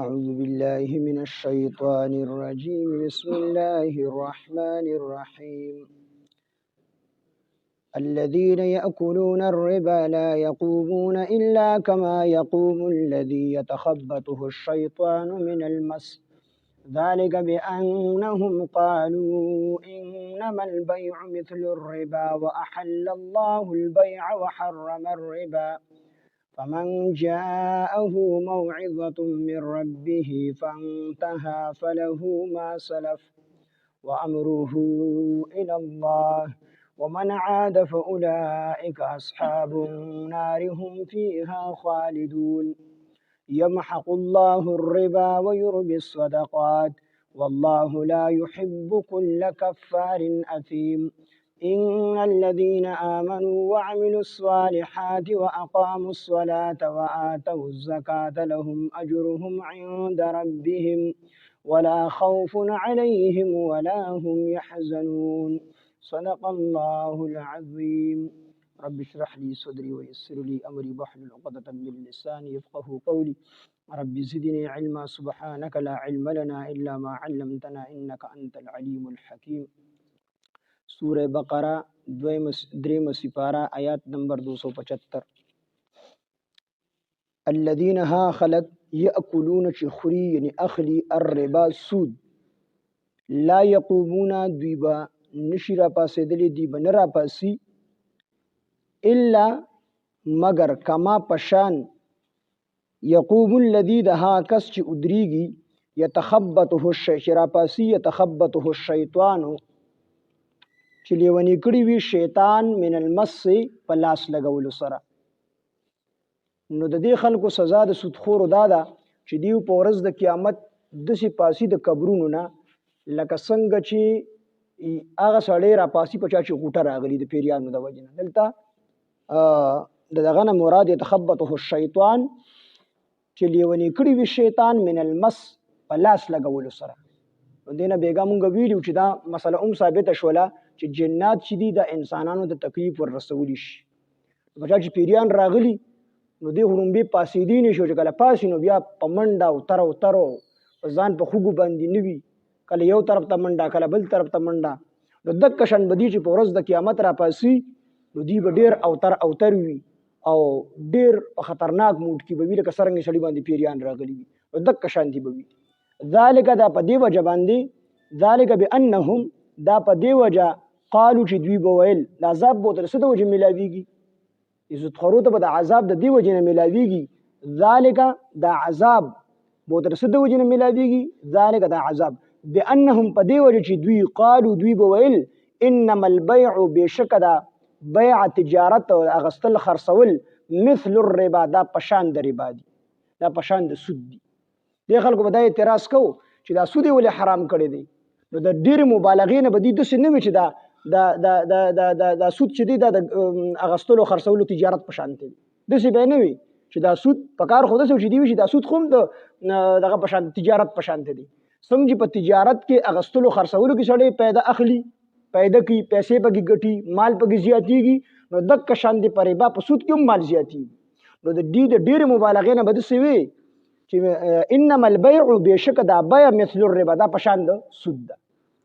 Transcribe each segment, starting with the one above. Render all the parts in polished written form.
أعوذ بالله من الشيطان الرجيم. بسم الله الرحمن الرحيم. الذين يأكلون الربا لا يقومون إلا كما يقوم الذي يتخبطه الشيطان من المس، ذلك بأنهم قالوا إنما البيع مثل الربا وأحل الله البيع وحرم الربا، فمن جاءه موعظة من ربه فانتهى فله ما سلف وأمره إلى الله، ومن عاد فأولئك أصحاب النار هم فيها خالدون. يمحق الله الربا ويربي الصدقات، والله لا يحب كل كفار أثيم. إن الذين آمنوا وعملوا الصالحات وأقاموا الصلاة وآتوا الزكاة لهم أجرهم عند ربهم ولا خوف عليهم ولا هم يحزنون. صدق الله العظيم. رب اشرح لي صدري ويسر لي أمري واحلل عقدة من لساني يفقهوا قولي. رب زدني علما. سبحانك لا علم لنا إلا ما علمتنا إنك أنت العليم الحكيم. سورہ بقرہ دریم سپارہ آیات نمبر 275. الذين ها خلق يأكلون چخری یعنی اخلی الربا سود لا يقومون دویبا نشرا پاسیدلی دیبا نرا پاسی الا مگر کما پشان یقوم الذی دها کس چی ادریگی یتخبطه الشیطان چې لیونی کړي وي شیطان من المس په لاس لګولو سره. نو د دې خلکو سزا د سودخورو دا ده چې دیو په ورځ د قیامت داسې پاسي د قبرونو نه لکه څنګه چې هغه سړی را پاسي په چا چې غوټه راغلي د پیریانو د وجې نه. دلته د دغه نه مراد یتخبطه الشیطان چې لیونی کړي وي شیطان من المس په لاس لګولو سره. دې نه بیګا مونږ ویلو چې دا مسله ثابته شوله چې جنات چې دي د انسانانو د تکلیف ور رسولی شي. بچا چې پیریان راغلی نو دې هرومبي پاسېدی نه شو چې کله پاسې نو بیا په منډه او ترو ځان په خوګو باندې نوي، کله یو طرف ته منډه کله بل طرف ته منډه. نو دک شان بدی چې په ورځ د قیامت را پاسي نو دی به ډیر اوتر وي او ډیر خطرناک موډ کې به وي لکه څرنګه سړي باندې پیریان راغلي وي. نو دک شان دی به وي. ذالک دا په دی وجه باندې ذالک بانهم دا په دی وجه قالو چې دوی به ویل د عذاب به تر څه د وجې ملاویږي، عزتخورو ته به د عذاب د دې وجې نه ملاویږي. ذالک دا عذاب به تر څه د وجې نه ملاویږي، ذالک دا عذاب بانهم په دې وجه چې دوی قالو دوی به ویل انما البيع بشک دا بیع تجارت او اغستل خرڅول مثل الربا دا پشان د ربا دي، دا پشان د سود دي. دې خلکو به دا اعتراض کو چې دا سود ولې حرام کړی دی. نو د ډېر مبالغې نه به دې داسې نه وي چې دا سود چې دی دا د اغستلو خرڅولو تجارت په شان دی. داسې به نه وي چې دا سود په کار خو داسې چې دی وي چې دا سود خو هم دغه په شان تجارت په شان دی. څنګه چې په تجارت کې اغستلو خرڅولو کې سړی پیدا اخلي، پیدا کوي، پیسې پکې ګټي، مال پکې زیاتېږي، نو دک شان دی په ربا په سود کې هم مال زیاتېږي. نو د دې د ډېرې مبالغې نه به داسې وي چې انما البيع بشک دا بیع مثل الربا دا په شان د سود ده.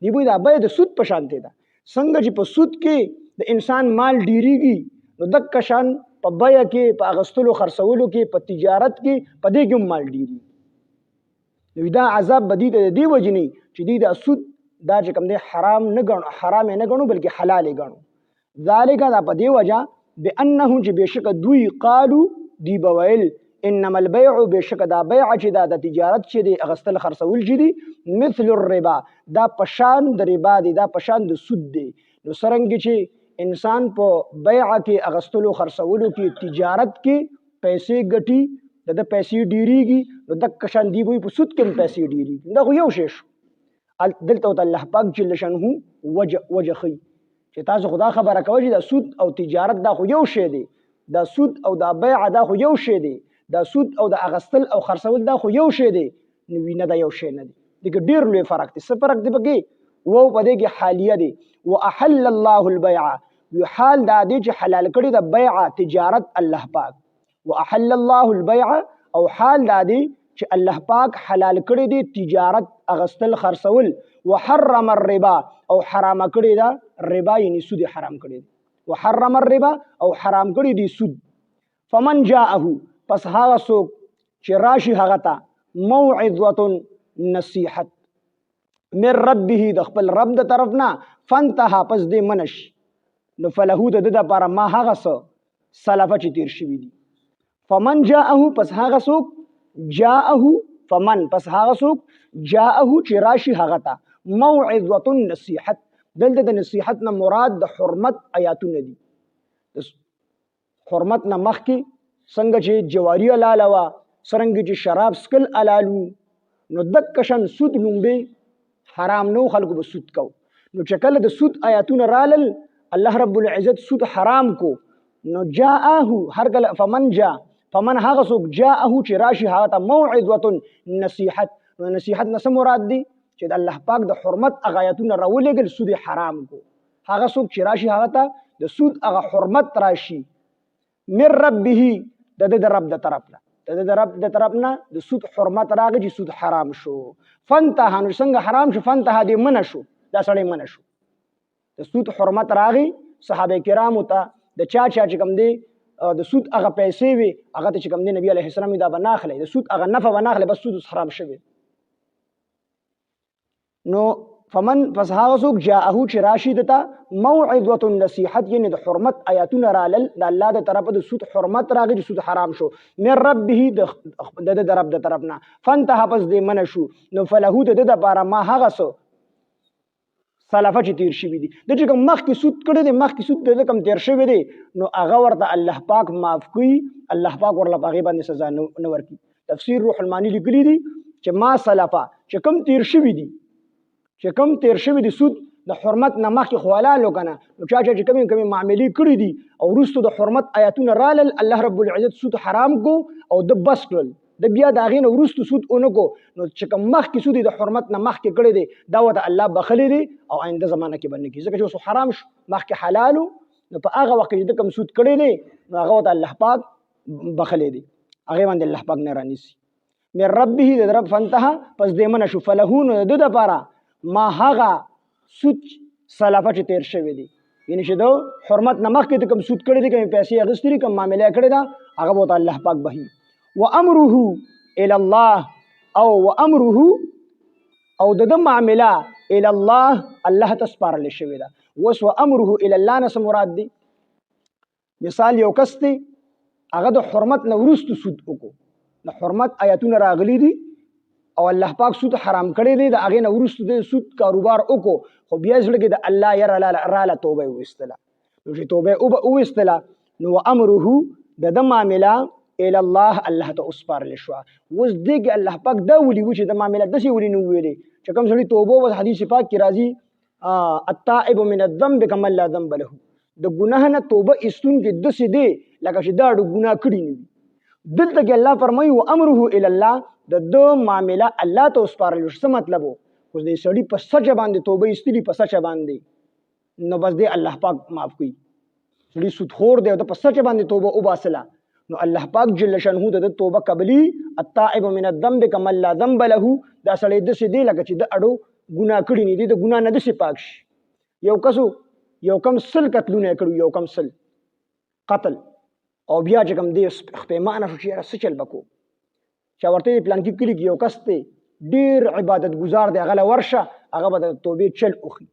دی بوی دا بیع د سود په شان دی ده. څنګه چې په سود کې د انسان مال ډیریږي نو دک شان په بیع کې په اغستلو خرڅولو کې په تجارت کې په دې کې مال ډیریږي. نو دا عذاب بدی د دې وجې نه چې دی دا سود دا چې کوم دی حرام نه ګڼو بلکې حلال یې ګڼو. ذالک دا په دې وجه بانهم چې بشک دوی قالو دی به ویل انما البيع بشک دا بیع چې دا د تجارت چې دی اغستل خرڅول چې دی مثل الربا دا پشان د ربا دی، دا پشان د سود دی. نو څرنګه چې انسان په بیع کې اغستلو خرڅولو کې تجارت کې پیسې ګټي د پیسې ډیریږي نو دک شان دی وي په سود کې پیسې ډیریږي. دا خو یو شی شو. دلته الله پاک جل شانه وجه خي چې تاسو خدا خبره کوي چې دا سود او تجارت دا خو یو شی دی، دا سود او دا بیع دا خو یو شی دی، دا سود او د اغستل او خرڅول دا خو یو شی دی. نو وینه دا یو شی نه دی، دغه ډیر لوی فرق دی. څه فرق دی پکې؟ وو په دې کې حالیه دی. واحل الله البيع، یو حال دا دی چې حلال کړی د بیع تجارت الله پاک. واحل الله البيع او حال دا دی چې الله پاک حلال کړی دی تجارت اغستل خرڅول، وحرم الربا او حرام کړی دا ربا یعنی سود حرام کړی دی، وحرم الربا او حرام کړی دی سود. فمن جاءه پس هغه څوک چې راشي هغه ته موعظه نصیحت من ربه د خپل رب د طرف نه، فانتها پس دې منش، نو فله د لپاره ما هغه څه سلفه چې تیر شوي دي. فمن جاءه پس هغه څوک جاءه فمن پس هغه څوک جاءه چې راشي هغه ته موعظه نصیحت. دلته د نصیحت نه مراد د حرمت آیاتونه دي. حرمت نه مخکې څنګه چې جواری حلاله وه، څرنګه چې شراب سکل حلالو، نو دکشن سود لومبې حرام نو، خلکو به سود کو. نو چې کله د سود آیاتونه رالل الله رب العزت سود حرام کو، نو جاءه هر کله فمن جاء فمن هغه څوک جاءه چې راشي هغه ته موعظه نصیحت. نو نصیحت نه څه مراد دی چې د الله پاک د حرمت هغه آیاتونه راولېږل سود حرام کو. هغه څوک چې راشي هغه ته د سود هغه حرمت راشي من ربه د رب د طرف نه، د رب د طرف نه د سود حرمت راغی چې سود حرام شو. فانتها نو څنګه حرام شو، فانتها دې منع شو، دا سړی منع شو. د سود حرمت راغی صحابه کرامو ته، د چا چې کوم دی د سود هغه پیسې وي هغه ته چې کوم دی نبی علیه السلام دا به نه اخلي، د سود هغه نفع به نه اخلي، بس سود حرام شوی. نو فمن پس هغه څوک جاءه چې راشي دته موعظه نصیحت، یعنی د حرمت آیاتونه رالل د الله د طرفه د سود حرمت راغی چې سود حرام شو من ربه د رب د طرف نه، فانتها پس دې منع شو، نو فله د لپاره ما هغه څه سلفه چې تیر شوي دي. د چې کوم مخکې سود کړی دی، مخکې سود د کوم تیر شوی دی، نو هغه ورته الله پاک معاف کوي، الله پاک ورله په هغې باندې سزا نه ورکوي. تفسیر روح المانی لیکلي دي چې ما سلفه چې کوم تیر شوي دي، چې کوم تیر شوي دي سود د حرمت نه مخکې خو حلالو که نه، نو چا چې کومې معاملې کړي دي او وروستو د حرمت آیاتونه رالل الله رب العزت سود حرام کو او د بس کړل، د بیا د هغې نه وروستو سود ونه کو، نو چې کوم مخکې سود د حرمت نه مخکې کړی دی دا ورته الله بخلی دی او آینده زمانه کې به نه کړي، ځکه چې اوس حرام شو مخکې حلالو، نو په هغه وخت کې چې د کوم سود کړی دی نو هغه ورته الله پاک بخلی دی، هغې باندې الله پاک نه رانیسي. من ربه د رب فانتها پس دې منع شو، فله نو د ده دپاره ما هغه سود سلفه چې تیر شوی دی، یعنی چې د حرمت نه مخکې د کوم سود کړی دی، کومې پیسې اخیستې دي، کوم معامله یې کړې ده، هغه به ورته الله پاک بخي. وامره الى الله او وامره او د معامله الى الله الله ته سپارل شوی ده. وس وامره الى الله نه څه مراد دی؟ مثال یو کس دی هغه د حرمت نه وروستو سود وکړو، د حرمت آیاتونه راغلي دي او الله پاک سود حرام کړی دی، د هغې نه وروستو د سود کاروبار وکړو، خو بیا زړه کې د الله یره راله توبه یې وویستله، نو چې توبه یې وویستله نو وامره د معامله الى الله الله ته وسپارل شوه. اوس دې کې الله پاک دا ولي و چې د معامله داسې ولې نه وویلې چې کوم سړي توبه و حدیث پاک کې راځي التائب من الذنب کمن لا ذنب له، د ګناه نه توبه ایستونکی داسې دی لکه چې دا اړو ګناه کړي نه وي. دلته کې الله فرمایي وامره الى الله د معامله الله ته وسپارل شو. څه مطلب و؟ اوس دې سړي په سچه باندې توبه ایستلي، په سچه باندې، نو بس دې الله پاک معاف کوي. سړي سودخور دی او د په سچه باندې توبه وباسله، نو الله پاک جل شانه د توبه قبلی التائب من الذنب کمن لا ذنب له، دا سړی داسې دی لکه چې د اړو ګناه کړي نه دي، د ګناه نه داسې پاک شي. یو کسو یو کم سل قتلونه یې کړي، یو کم سل قتل، او بیا چې کوم دی خپېمانه شو چې یاره څه چل به کوو، چا ورته یې پلانکي کلي کې یو کس دی ډېر عبادت ګزار دی، هغه له ورشه هغه به د توبې چل وخي،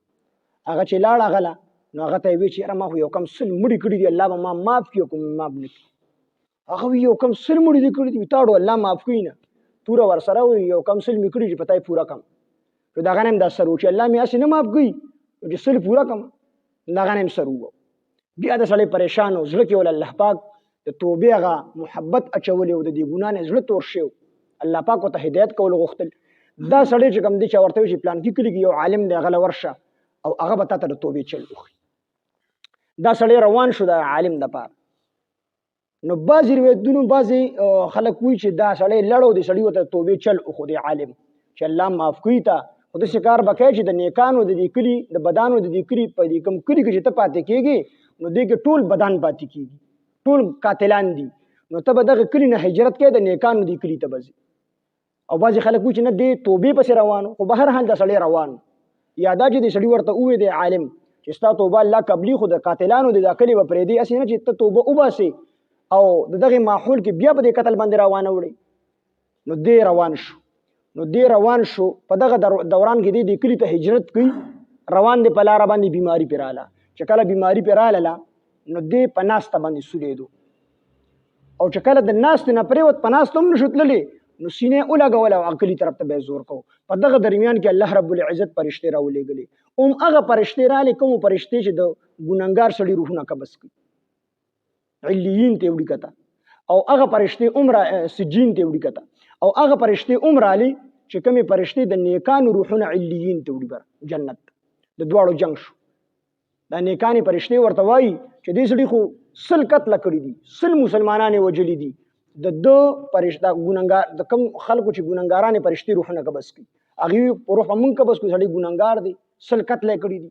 هغه چې لاړ هغه له نو هغه ته یې وایي چې یاره ما خو یو کم سل مړي کړي دي، الله به ما معاف کړي او که معاف نه کړي. هغه وایي یو کم سل مړي دي کړي دي، تاړو الله معاف کوي نه، توره ورسره وایي یو کم سل مې کړي چې په تا یې پوره کړم، نو د هغه نه هم دا سر و چې الله مې هسې نه معاف کوي نو چې سل پوره کړم، د هغه نه هم سر وو. بیا د سړی پریشان و، زړه کې ول الله پاک د توبې هغه محبت اچولی او د دې ګناه نه زړه تور شوی، الله پاک ورته هدایت کول غوښتل. دا سړی چې کوم دی چې ورته وایي چې پلانکي کلي کې یو عالم دی هغه له ورشه او هغه به تا ته د توبې چل وخي. دا سړی روان شو د عالم دپاره، نو بعضې روایتونو بعضې خلک وایي چې دا سړی لړو د سړي ورته توبې چل وخو د عالم چې الله معاف کوي تا، خو داسې کار به کوې چې د نیکانو د دې کلي د بدانو د دې کلي په دې کوم کلي کې چې ته پاتې کېږې نو دې کې ټول بدان پاتې کېږي، ټول قاتلان دي، نو ته به دغه کلي نه هجرت کوې د نیکانو دې کلي ته به ځې، او بعضې خلک وایي چې نه دی توبې پسې روانو، خو به هر حال د سړی روانو. یا دا چې د سړي ورته ووایي دی عالم چې ستا توبه الله قبلي، خو د قاتلانو د دا کلي به پرېږدي، هسې نه چې ته توبه وباسې او د دغې ماحول کې بیا به دې قتل باندې روانه وړي. نو دی روان شو په دغه دوران کې دی کلي ته هجرت کوي، روان دی په لاره باندې بیماري پرې راله. چې کله بیماري پرې راله نو دی په ناسته باندې سولېدو، او چې کله د ناستې نه پرېوت په ناسته هم نشو تللی نو سینې ولګول او کلي طرف ته به یې زور کو. په دغه درمیان کې الله رب العزت فرشتې راولېږلې، هغه فرشتې رالې کومو فرشتې چې د ګنهګار سړي روحونه قبض کړي، علیین ته وړي کته، او هغه فرشتې سجین ته وړي کته، او هغه فرشتې رالې چې کومې فرشتې د نیکانو روحونه علیین ته وړي بر جنت. د دواړو جنگ شو. دا نیکانې فرشتې ورته وایي چې دې سړي خو 100 قتله کړي دي، 100 مسلمانان یې وژلي دي، د فرشته ګنهګار د کوم خلکو چې ګنهګارانې فرشتې روحونه قبض کړي هغې روح به مونږ قبض کړو، سړی ګنهګار دی 100 قتله یې کړي دي.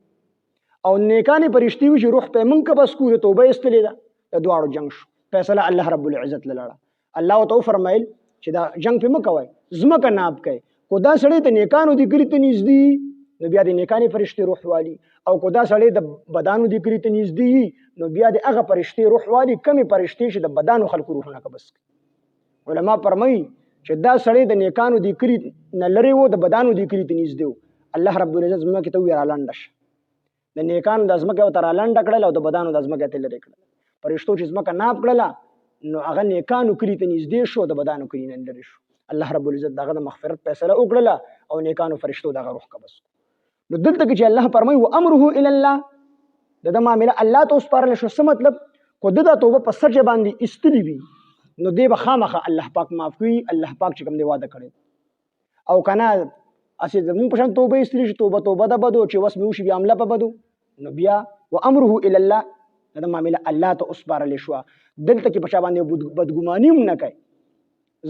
او نیکانې فرشتې وي چې روح په مونږ قبض کړو، د توبه ایستلې ده. د دواړو جنگ شو، فیصله الله رب العزت لاړه. الله ورته وفرمیل چې دا جنگ پې مه کوئ، ځمکه ناب کوئ. خو دا سړی د نیکانو د کلي ته نږدې نو بیا د نیکانې فرشتې روح والي، او که دا سړی د بدانو د کلي ته نږدې نو بیا د هغه فرشتې روح والي کمې فرشتې چې د بدانو خلکو روحونه قبض کړي. علما فرمایي چې دا سړی د نیکانو د کلي نه لرې و، د بدانو د کلي ته نږدې و. الله رب العزت ځمکې ته وویل رالنډه شه. د نیکانو د ځمکه ورته رالنډه کړله او د بدانو د ځمکه ته لرې کړله. فرشتو چې ځمکه ناب کړله نو هغه نیکانو کلي ته نږدې شو، د بدانو کلي نه لرې شو. الله رب العزت دغه د مغفرت فیصله وکړله او نیکانو فرشتو دغه روح قبض. نو دلته کې چې الله فرمایي وامره الی الله، د معامله الله ته وسپارل شو. څه مطلب؟ کو د توبه په سچ باندې استلی وي نو دی به خامخه الله پاک معاف کوي. الله پاک چې کوم دی واده کړي او کنه اسې زمون په شان توبه استلی شي، توبه د بدو چې وس مې وشي بیا عمله په بدو، نو بیا وامره الی الله د معامله الله ته وسپارل شو. دلته کې په شا باندې بدګماني هم نه کوي،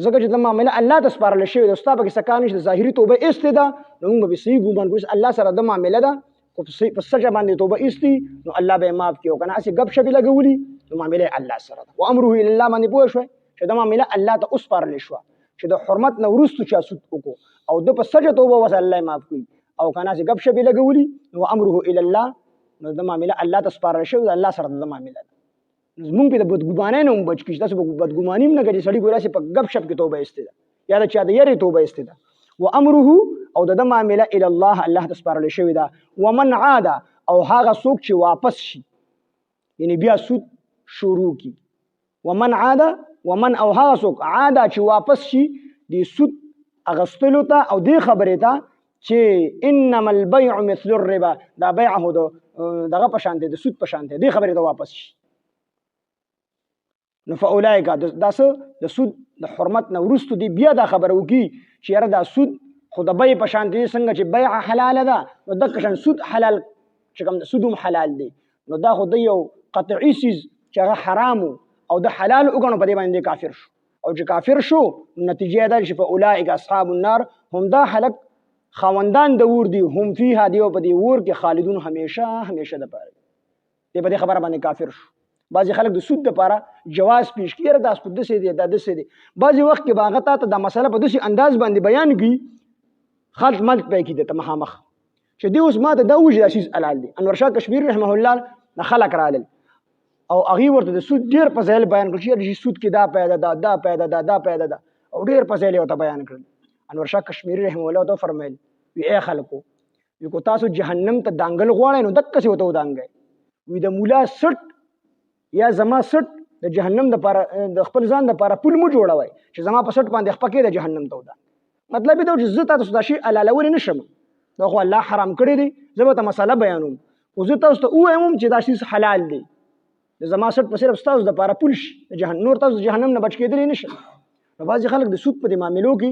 ځکه چې د معامله الله ته سپارل شوی د ستا پکې څه کار نشته. ظاهري توبه ایستې ده نو موږ به صحیح ګمان کوو الله سره د معامله ده، خو په سچه باندې توبه ایستي نو الله به یې معاف کړي. او که نه هسې ګپ شپې لګولي نو معامله الله سره ده. وامره الی الله باندې پوه شوی چې د معامله الله ته وسپارل شوه، چې د حرمت نه وروستو چا سود وکړو او د په سچه توبه وس الله یې معاف کړي. او که نه هسې ګپ شپې لګولي نو وامره الی الله نو د معامله الله ته سپارل شوی د الله سره د معامله ده. زمونږ پې د بدګمانۍ نه هم بچ کړي چې تاسو به بدګماني هم نه کوئ چې سړي ګویا چې په ګپ شپ کې توبه ایستې ده یا د چا د یرې توبه ایستې ده. وامره او د معامله الی الله الله ته سپارل شوې ده. ومن عاد او هغه څوک چې واپس شي یعنی بیا سود شروع کی. ومن عاد ومن او هغه څوک عاد چې واپس شي د سود اغستلو ته او دې خبرې ته چې انما البيع مثل الربا، دا بیع هو دغه په شان دی، د سود په شان دی، دې خبرې ته واپس شي نو فاولئک دا څه د سود د حرمت نه وروستو دی بیا دا خبره وکړي چې یاره دا سود خو د بیع په شان دی، څنګه چې بیع حلاله ده نو دغه شان سود حلال چې کوم سود هم حلال دی، نو دا خو د یو قطعي څیز چې هغه حرام او د حلال وګڼو په دې باندې کافر شو. او چې کافر شو نتیجه دا چې فاولئک اصحاب النار هم دا خلک خاوندان د اور دي، هم فيها دی او په دې اور کې خالدون همیشه د پاره دی. په دې خبره باندې کافر شو. بعضی خلک د سود لپاره جواز پیش کړي دا سود دسې دی دا دسې دی، بعضی وخت کې باغه ته دا مسله په داسې انداز باندې بیان کړي خلط ملط پې کړي ته مخامخ چې دی اوس ما ته دا وجه دا شیز حلال دی. انور شاه کشمیری رحمه الله نه خلق رالل او هغې ورته د سود ډېر فضایل بیان کړل چې سود کې دا پیدا ده دا پیدا ده دا پیدا ده او ډېر فضایل یې ورته بیان کړل. انور شاه کشمیری رحمه الله ورته فرمیل وی ای خلکو وی کو تاسو جهنم ته دانګل غواړئ نو دقسې ورته ودانګئ. وی د مولا سټ یا زما سټ د جهنم دپاره د خپل ځان دپاره پول مو جوړوئ چې زما په سټ باندې خپکې د جهنم ته ودا. مطلب یې دا چې زه تاسو دا شي حلالولی نه شم، دا خو الله حرام کړی دی، زه به ته مسله بیانوم خو زه تاسو ته ووایم چې دا شیز حلال دی. د زما سټ په صرف ستاسو دپاره پول شي، نور تاسو جهنم نه بچ کېدلی نه شئ. نو بعضې خلک د سود په دې معاملو کې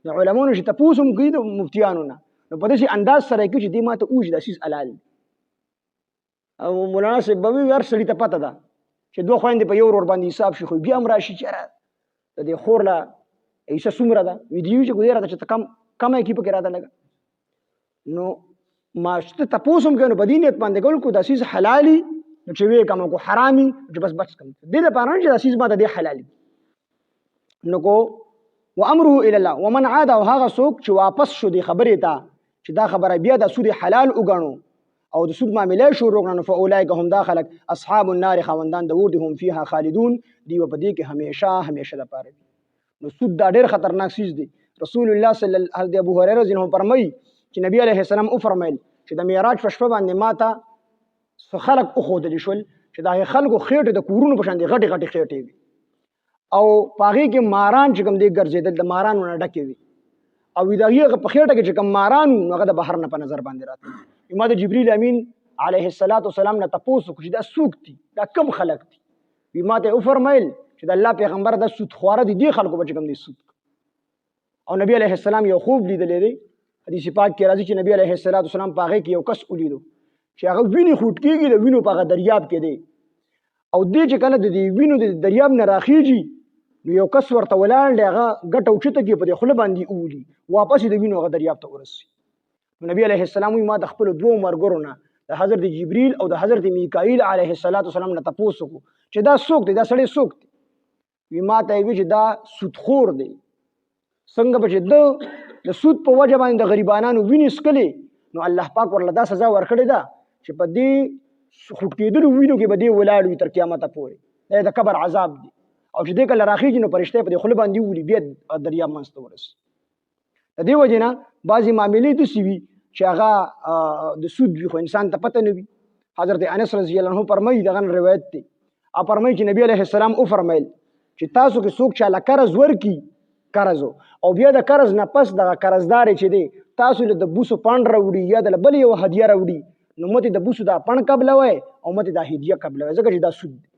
د علماونو چې تپوس هم کوي د مفتیانو نه نو په داسې انداز سره یې کوي چې دې ما ته ووایي چې دا شیز حلال دی. او مولانا صاحب به وي هر سړي ته پته ده چې دوه خویندې په یو ورور باندې حساب شي خو بیا هم راشي چې د دې خور له حصه څومره ده وي دې وي چې ګودې راته چې ته کمه یې کي پکې راته لږه نو ما چې تپوس هم کوي نو په دې نیت باندې کول کو دا شیز حلالي نو چې ویې کم کو حرامي چې بس بچ کم دې دپاره نه چې دا شیز ما ته دې حلالي نو کو وامره الى الله ومن عاد او هغه څوک چې واپس شو دی خبرې ته چې دا خبره بیا د سود حلال وګڼو او د سود معاملې شروع کړنو فاولئک هم داخلك اصحاب النار خوندان د اور دي هم فيها خالدون دی په دې کې همیشه لپاره نو سود دا ډېر خطرناک چیز دی رسول الله صلی الله علیه ابو هريره رضی الله عنه فرمایي چې نبی علیه السلام او فرمایل چې د معراج په شپه باندې ماته خلق او خودل شول چې دا خلکو خېټه د کورونو په شان دي غټي خېټې وي او پاغي کې ماران چې کوم دی ګرځیدل د مارانو نه ډکې وي او دا یې په خېټه کې چې کوم ماران هغه د بهر نه په نظر باندې راته امام جبرئیل امین علیه السلام نه تاسو چې دا سوق دي دا کم خلق دي وی ماته او فرمایل چې د الله پیغمبر د سود خواره دي خلکو به کوم دي سود او نبی علیه السلام یو خوب لیدلې دی حدیث پاک کې راځي چې نبی علیه السلام پاغه کې یو کس ولیدو چې هغه ویني خوټ کېږي د وینو په دریاب کې دی او دې چې کله د دې وینو د دریاب نه راخیږي نو یو کس ورته ولاړ دی هغه ګټه اوچته کې په خوله باندې اولي واپس د وینو هغه دریاب ته ورسي نبی علیه السلام ما د خپل دوه مرګورو نه د حضرت جبرئیل او د حضرت میکائیل علیه السلام نه تاسو کو چې دا څوک دی دا سړی څوک دی وی ما ته وی چې دا سودخور دی څنګه به چې د سود په وجه باندې د غریبانو وینې سکلي نو الله پاک ورله دا سزا ورکړې ده چې په دې خوټ کېدلو وینو کې به دې ولاړ وي تر قیامت پورې دا د قبر عذاب دی او چې دې کله راخیږي نو فرشته په دې خوله باندې ولي بیا دریاب منځ ته ورسي د دې وجه نه بعضې معاملې داسې وي چې هغه د سود وي خو انسان ته پته نه وي حضرت انس رضی الله عنه فرمایي دغه روایت دی فرمایي چې نبی علیه السلام او فرمایل چې تاسو کې څوک چاله قرض ورکي قرض او بیا د قرض نه پس دغه قرضدار چې دی تاسو له د بوسو پاند راوړي یا د بل یو هدیه راوړي نو مته د بوسو دا پاند قبلوي او مته د هدیه قبلوي ځکه چې دا سود دی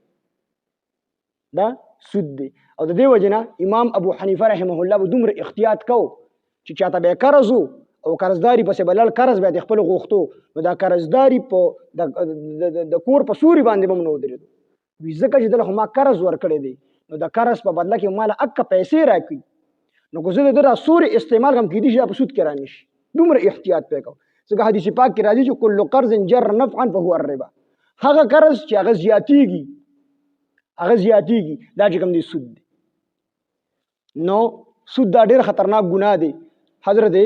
دا سود دی او د دې وجه نه امام ابو حنیفه رحمه الله به دومره احتیاط کو چې چاته به قرض او قرضداري پسې بلل قرض به د خپل غوښتو نو دا قرضداري په د کور په سوري باندې به نو درېدو وی ځکه چې دله ما قرض ورکړی دی نو د قرض په بدله کې مال اکه پیسې راکړي نو که زه د دا سوري استعمال هم کېدی شي په سود کې رانشي دومره احتیاط پکاو ځکه حدیث پاک کې راځي چې کل قرض جر نفعا فهو الربا هغه قرض چې هغه زیاتیږي دا چې کوم دی سود دی نو سود دا ډېر خطرناک ګناه دی حضرت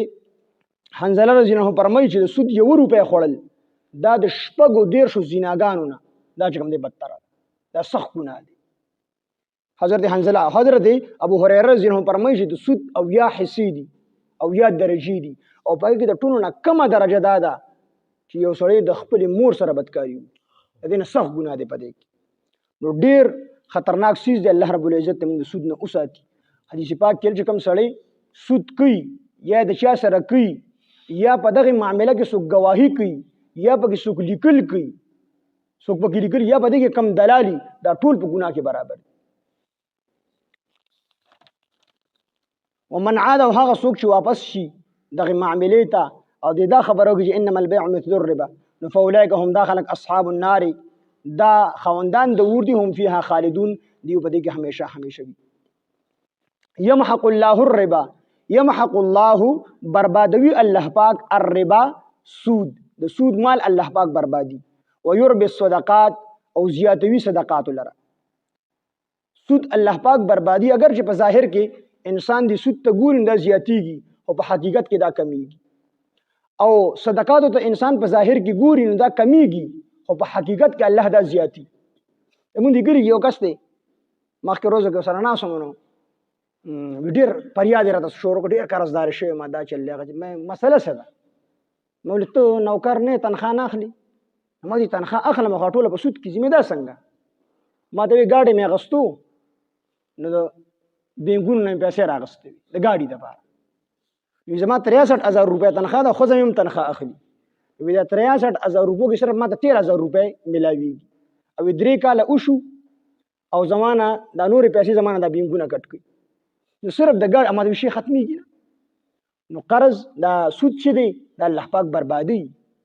حنظله رضی الله عنه فرمایي چې د سود 1 روپۍ خوړل دا د شپږو 13 زیناګانو نه دا چې کوم دی بدتره دا سخت ګناه دی حضرت ابو هريره رضی الله عنه فرمایي چې د سود او یا حصې دي او یا درجې دي او په کې د ټولو نه کمه درجه دا ده چې یو سړی د خپل مور سره بدکاري وي د دې نه سخت ګناه دی په دې کې نو ډېر خطرناک چیز دی الله رب العزت موږ د سود نه وساتي حدیث پاک کې چې کوم سړی سود کوي یا د چا سره کوي یا په دغه معامله کې څوک گواهی کوي یا په کې څوک لیکل کوي څوک په کې لیکل یا په دې کې کم دلالي دا ټول په ګناه کې برابر دي ومن عاد او هغه څوک چې واپس شي دغه معاملې ته او دا خبره کوي چې انما البيع مثل الربا نو فاولئک هم داخلك اصحاب النار دا خوندان د اور دي هم فيها خالدون دی په دې کې همیشه وي يمحق الله الربا يمحق الله بربادوي الله پاک الربا سود د سود مال الله پاک بربادي ويربي الصدقات او زیاتوي صدقات لره سود الله پاک بربادي اگر چې په ظاهر کې انسان دی سود ته ګوري دا زیاتیږي او په حقیقت کې دا کمیږي او صدقات ته انسان په ظاهر کې ګوري دا کمیږي او په حقیقت کې الله دا زیاتی موږ دې ګری یو کس دی مخکې روزه کې سره ناسو منو ډېر فریاد راته شروع کړ ډېر قرضدار شوی ما دا چل لغه مې مسله څه ده نو ته نوکر نه تنخواه نه اخلي ما دې تنخواه اخلم خو ټوله په سود کې ذمہ دار څنګه ما ته گاډي مې غستو نو بینګونو نه پیسې راغستې د گاډي د پاره یو زما 63000 روپۍ تنخواه ده خو زم تنخواه اخلي وی دا 63000 روپو کې صرف ما ته 13000 روپۍ ملاويږي او 3 کاله وشو او زمانہ دا نورې پیسې زمانہ دا بینګونه کټ کړي نو صرف د ګاډ اماده شي ختميږي نو قرض دا سود چې دی دا الله پاک بربادي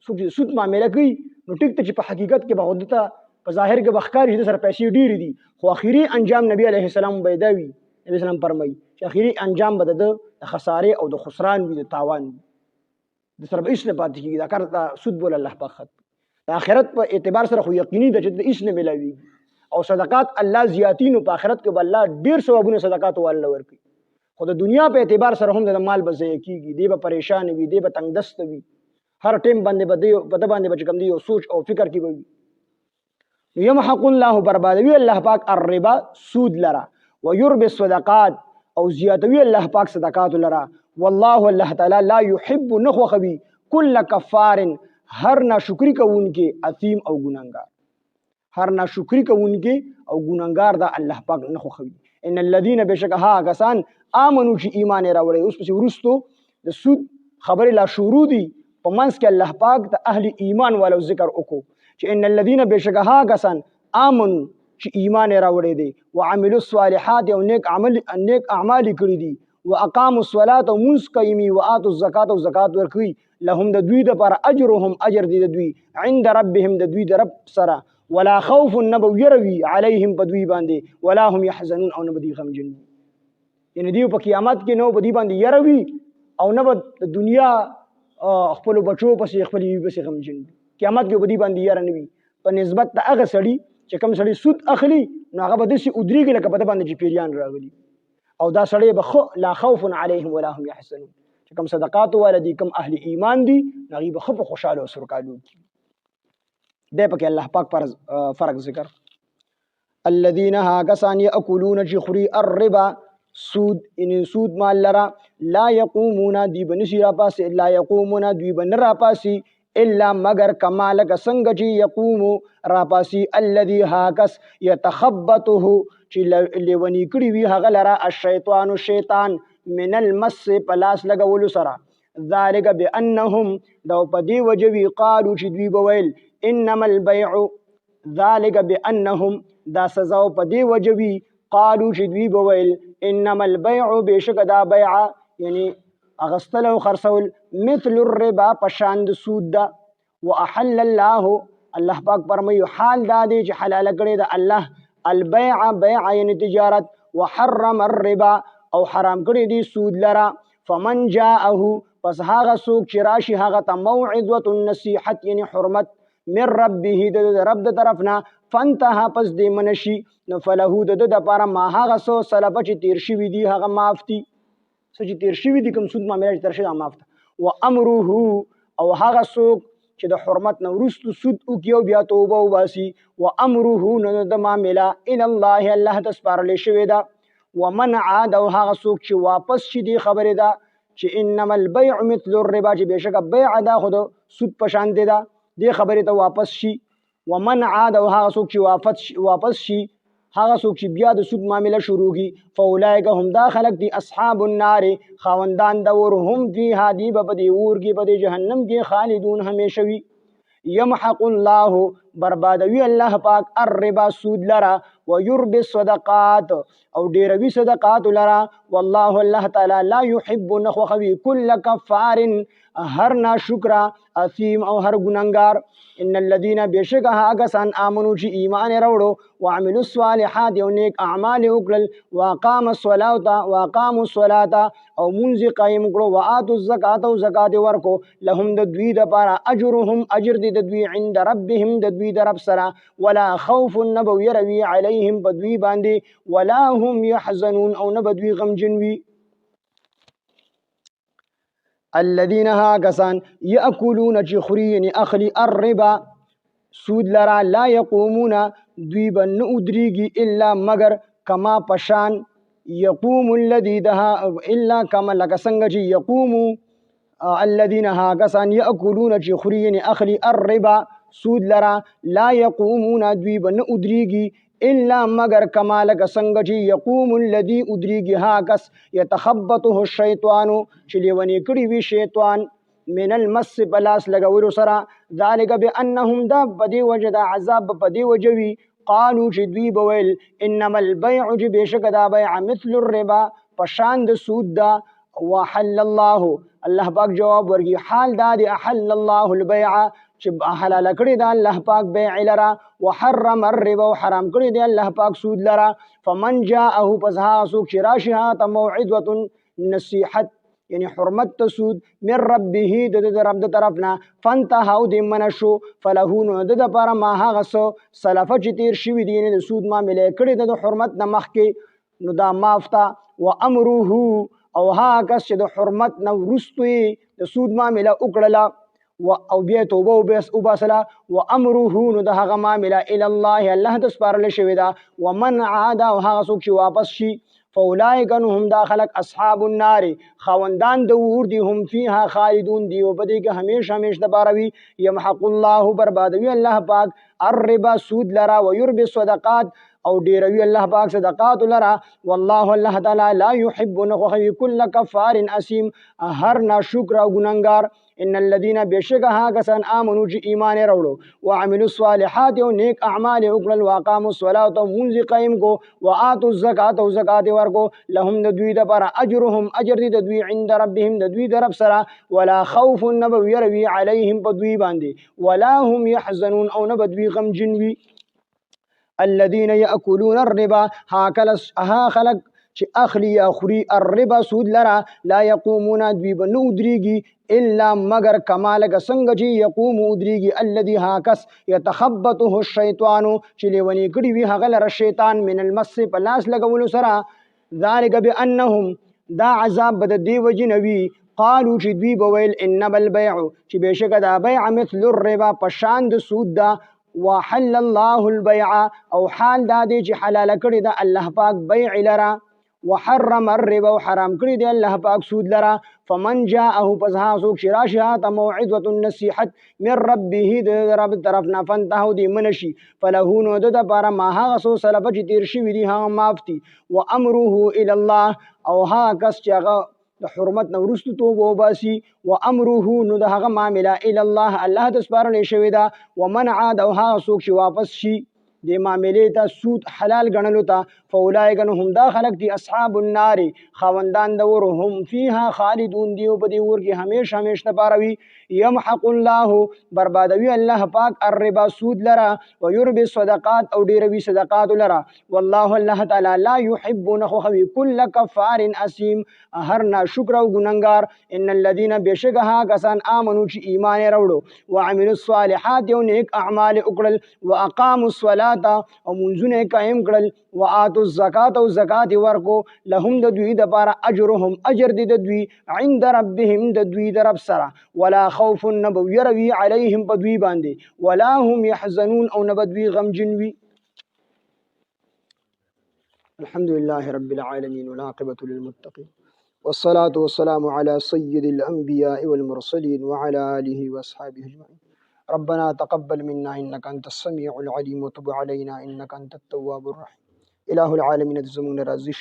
سود معاملې کوي نو ټیک ته چې په حقیقت کې به ودته په ظاهر کې بخکار دي سره پیسې ډېری دي خو اخیری انجام نبی عليه السلام بيداوي نبی سلام فرمایي چې اخیری انجام به د خسارې او د خسران وي د تاوان د سره به هیڅ نه پاتې کېږي دا کار دا سود بول الله پاک خط د آخرت په اعتبار سره خو یقیني ده چې د هیڅ نه ملاوي او صدقات الله زیاتین او په آخرت کې به الله ډېر ثوابونه صدقات والله ورکړي خو د دنیا په اعتبار سره هم د مال به ضایع کیږي، دی به پریشان وي، دی به تنگ دست وي، هر ټیم باندې به د باندې به کوم دی یو سوچ او فکر کې به وي. یمحق الله بربادوي الله پاک الربا سود لرا ويربي الصدقات او زیاتوي الله پاک صدقات لرا. والله الله تعالی لا يحب نخوخوي كل كفار هر ناشکری کوونکې اثیم او ګناهګار، هر ناشکری کوونکې او ګناهګار دا الله پاک نه خوښوي. ان الذين بشکها کسان امنو چې ایمان راوړي. اوس پسې ورستو د سود خبره لا شروع دي په منځ کې الله پاک د اهل ایمان والو ذکر وکړو چې ان الذين بشکها کسان امنو چې ایمان راوړي دي وعملوا الصالحات او نیک اعمال کړی دي واقاموا الصلاه او منځ کوي واتوا الزکات او زکات ورکوي لهم د دوی د پر اجرهم اجر دي د دوی عند ربهم د دوی د رب سره ولا خوف نبو يروي عليهم بدوي باندې ولا هم يحزنون او نبدي غمجن. یعنی دیو په قیامت کې نو بدی باندې يروي او نه د دنیا خپل بچو پسې خپل وی پسې غمجن. قیامت کې بدی باندې ير نه وي په نسبت د هغه سړي چې کوم سړي سود اخلي نو هغه به دسي ودريږي لکه په باندې چې پیریان راغلي او دا سړی به لا خوف عليهم ولا هم يحزنون. چې کوم صدقات والدي کوم اهل ایمان دي هغه به خپ خوشاله او سرکالو کی ده پکې الله پاک پر فرق ذکر. الذين هاكسان ياكلون جخري الربا سود ان سود مال لرا لا يقومون دي بنشرا پاس لا يقومون دي بنرا پاسي الا مگر کمال کسنگ جي يقوم را پاسي الذي هاكس يتخبطه چې لونی کړي وي هغه لرا الشیطان شیطان من المس پلاس لګولو سره ذالک بانهم دو پدی وجوی قالو چې دوی بویل انما البيع ذالک بانهم دا سزا پدی وجوی قالو چې دوی بویل انما البيع بشک دا بیع یعنی اغستل او خرڅول مثل الربا پشاند سود دا واحل الله پاک فرمایي حال دا دی چې حلال کړی دا الله البيع بيع یعنی تجارت وحرم الربا او حرام کړی دی سود لرا. فمن جاءه پس هغه څوک چې راشي هغه ته موعظه النصيحت یعنی حرمت من ربه د رب د طرفنا فانتهى پس دی منشي نو فله د لپاره ما هغه سو سلف چې تیر شوي دي هغه معاف دي چې تیر شوي دي کوم سود معاملې تر شي معاف ده. وامره او هغه څوک چې د حرمت نو ورستو سود او کیو بیا توبه وباسي وامره نو د معاملې الى الله الله تسپارل شوی ده. ومن عاد او هغه څوک چې واپس شي دی خبره ده چې انما البيع مثل الربا چې بشک بیع ده خود سود پشان دي ده دی خبره ته واپس شي. ومن عاد او هغه څوک چې واپس شي هغه څوک چې بیا د سود معامله شروع کی فاولئک هم دا خلق دي اصحاب النار خاوندان د ور هم فيها دی په دی ور کې په جهنم کې خالدون همیشه وي. يمحق الله بربادوي الله پاک الربا سود لرا ويربي الصدقات او ډیروي صدقات لرا. والله الله تعالی لا يحب نخوخوي كل كفار هر ناشکر اثیم او هر ګناهګار. ان الذين بشکها کسان امنو چې ایمان راوړو وعملوا الصالحات او نیک اعمال وکړل واقاموا الصلاه او منځ قائم کړو واتوا الزکات او زکات ورکو لهم د دوی د لپاره اجرهم اجر دي د دوی عند ربهم د دوی د رب سره ولا خوف نبو يروي عليهم بدوی باندې ولا هم يحزنون او نبدوی غمجن وي. الذين هاكسان يأكلون جخرين أخلي الربا سود لرا لا يقومون دوی بن ادریگی الا مگر کما پشان يقوم الذي دها الا كما لك سنگ يقوم الذين هاكسان يأكلون جخرين أخلي الربا سود لرا لا يقومون دوی بن ادریگی الا مگر کمال کسنگ چی یقوم الذی ادریگی هاکس یتخبطه الشیطان چلی ونی کڑی وی شیطان من المس بلاس لگولو سرا ذالک بانهم دا بدی وجد عذاب بدی وجوی قالو چی دوی بویل انما البیع چی بیشک دا بیع مثل الربا پشاند سود دا وحل الله پاک جواب ورگی حال دا دی احل الله البیع چې حلال کړی دا الله پاک بیع لرا وحرم الربا وحرام کړی دی الله پاک سود لرا. فمن جاءه پس ها سوک چې راشي ها موعظه نصیحت یعنی حرمت سود من ربه د رب د طرفنا فانتهى او د منشو فله نو د لپاره ما هغه سو سلف چې تیر شوي دي د سود معاملې کړی د حرمت نه مخکې نو دا معاف تا و امره او ها کس چې د حرمت نه وروسته د سود معامله وکړله او بیا توبه وباسله و امره نو د هغه معامله الی الله الله ته سپارل شوې ده ومن عاد او هغه څوک چې واپس شي فاولئک هم داخلك اصحاب النار خوندان د اور دي هم فيها خالدون دي او بده کې همیشه د باروي يمحق الله بربادوي الله پاک الربا سود لرا ويربي الصدقات او ډیروي الله پاک صدقات لرا والله الله تعالی لا يحب نخوي كل كفار اسيم هر ناشکر او ګننګار ان الذين بشكها كسان امنوا چې ایمان وروړو وعملوا الصالحات او نیک اعمال وکړل واقاموا الصلاه او منځ قائم کو واتوا الزکات او زکات ورکو لهم د دوی د پر اجرهم اجر دي د دوی عند ربهم د دوی د رب سره ولا خوف نبوي يروي عليهم په دوی باندې ولا هم يحزنون او نبدوي غم جنوي الذين ياكلون الربا ها خلق چې اخلي یا خوري الربا سود لرا لا يقومون دوی بنو دريږي الا مگر کمال څنګه چې يقوم دريږي الذي هاکس يتخبطه الشيطان چې لونی کړي وي هغه لره شیطان من المس پلاس لګولو سره ذلك بانهم دا عذاب بد دی وجنوي قالوا چې دوی بویل انما البيع چې بشک دا بيع مثل الربا پشان د سود دا وحل الله البيع او حال دا دی چې حلال کړی دا الله پاک بيع لرا وحرم الربا وحرام کړی دی الله پاک سود لرا فمن جاءه فزها سوق شراشه موعظه النصيحه من ربه د رب طرفنا فانتهوا دی منشي فله نو د بار ما هغه سو سلف چې تیر شي وی هغه مافتي وامره الى الله او ها کس چې هغه د حرمت نو ورستو توبه وباسي وامره نو د هغه معامله الى الله الله د سپارل شوی دا ومن عاد او ها سوق چې واپس شي د معاملې ته سود حلال ګڼلو ته فاولئک هم دا خلق دي اصحاب النار خوندان د ور هم فيها خالدون دی او په دې ور کې همیشه پاروي يمحق الله بربادوي الله پاک الربا سود لرا ويربي الصدقات او ډیروي صدقات لرا والله الله تعالی لا يحب نخوي كل كفار اسيم هر ناشکر او ګننګار ان الذين بشكها کسان امنوا چې ایمان وروړو وعملوا الصالحات او نیک اعمال وکړل واقاموا الصلاه او منځونه قائم کړل واتوا الزکات او زکات ورکو لهم د دوی د پاره اجرهم اجر دي د دوی عند ربهم د دوی د رب سره ولا خوف نبو يروي عليهم بدوي باندې ولا هم يحزنون او نبدوي غم جنوي الحمد لله رب العالمين والعاقبة للمتقين والصلاة والسلام على سيد الأنبياء والمرسلين وعلى آله وأصحابه أجمعين ربنا تقبل منا إنك أنت السميع العليم وتب علينا إنك أنت التواب الرحيم إله العالمين زمون رازش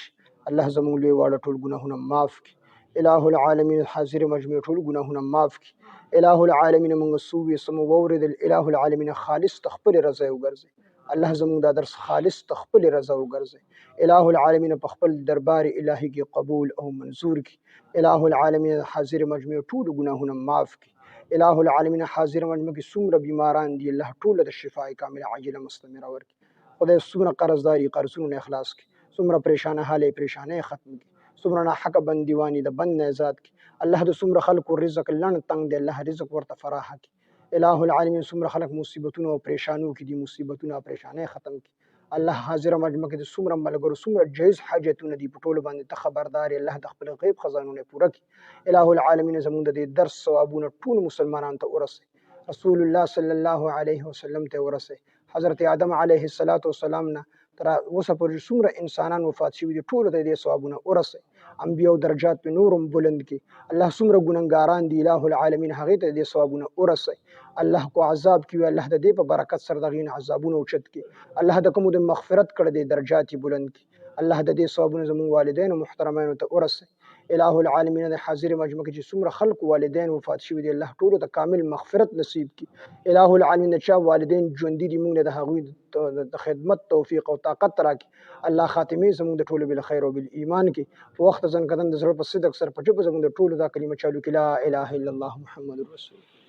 الله زمون لي واړه ټول ګناهونه معاف کړي إله العالمين حاضر مجمع ټول ګناهونه معاف کړي إله العالمين موږ سوې سمو ووریدل إله العالمين خالص تخپل رضا وګرځي الله زمون دا درس خالص تخپل رضا وګرځي إله العالمين په خپل دربار الهي کې قبول او منظور کړي إله العالمين حاضر مجمع ټول ګناهونه معاف کړي إله العالمين حاضر مجمع کې څومره بیماران دي الله ټول د شفای کامله عاجله مستمره ورکړي خدای څومره قرضداري قرضونه اخلاص کړي څومره پریشانه حالې پریشانه ختم کړي څومره حق بنديواني د بند نه آزاد کړي الله د څومره خلکو رزق لن تنگ دی الله رزق ورته فراخ کړي الہ العالمین څومره خلک مصیبتونو او پریشانو کې دي مصیبتونو او پریشانه ختم کړي الله حاضر مجمع کې د څومره ملګرو څومره جایز حاجتونه دي په ټولو باندې ته خبردار الله د خپل غیب خزانونه پوره کړي الہ العالمین زموږ د دې درس ثوابونه ټول مسلمانانو ته ورسي رسول الله صلی الله علیه وسلم ته ورسي حضرت آدم علیه السلام نه تر اوسه پورې څومره انسانان وفات شوي دي ټولو ته دې ثوابونه ورسي انبیاء درجات په نورم بلند کړي الله څومره ګناهګاران دي الہ العالمین هغه ته دې ثوابونه ورسي الله کو عذاب کوي الله د دې په برکت سره دغین عذابونه اوچت کړي الله د کوم د مغفرت کړه دې درجات بلند کړي الله د دې ثوابونه زموږ والدین او محترمانو ته ورسي الہ العالمین د حاضر مجمع کې چې څومره خلق والدین وفات شوي دي الله ټول ته کامل مغفرت نصیب کړي الہ العالمین چې والدین ژوند دي موږ د هغوی د خدمت توفیق او طاقت راکړي الله خاتمه زموږ د ټولو بل خیر او بل ایمان کې په وخت ځن کدن د زړه په صدق سره پټ په زموږ د ټولو دا کلمه چالو کې لا اله الا الله محمد رسول